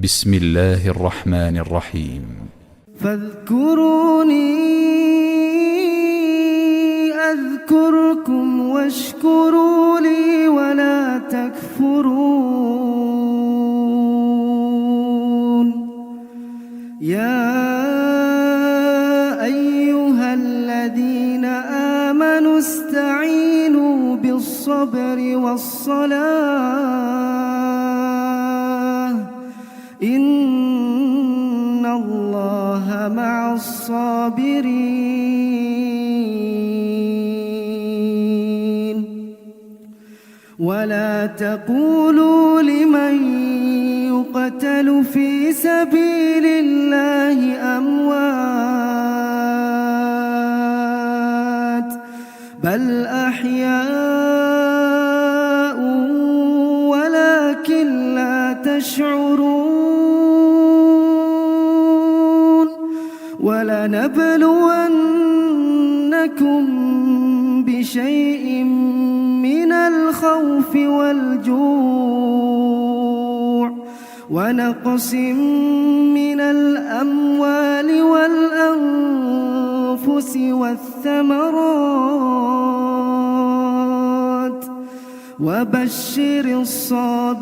بسم الله الرحمن الرحيم. فاذكروني أذكركم واشكروا لي ولا تكفرون. يا أيها الذين آمنوا استعينوا بالصبر والصلاة إن الله مع الصابرين. ولا تقولوا لمن يقتل في سبيل الله أموات بل أحياء ولكن لا تشعرون. ولنبلونكم بشيء من الخوف والجوع ونقص من الأموال والأنفس والثمرات وبشر الصابرين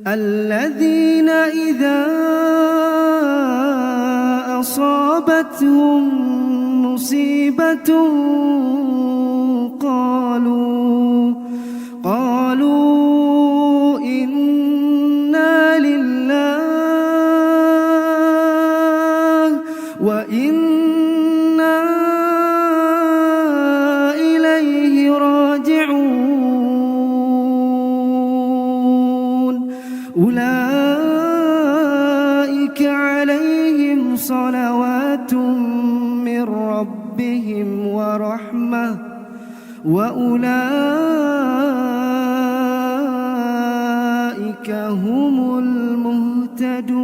الذين إذا أصابتهم مصيبة قالوا إنا لله وإنا إليه راجعون. أولئك عليهم صلوات من ربهم ورحمة وأولئك هم المهتدون.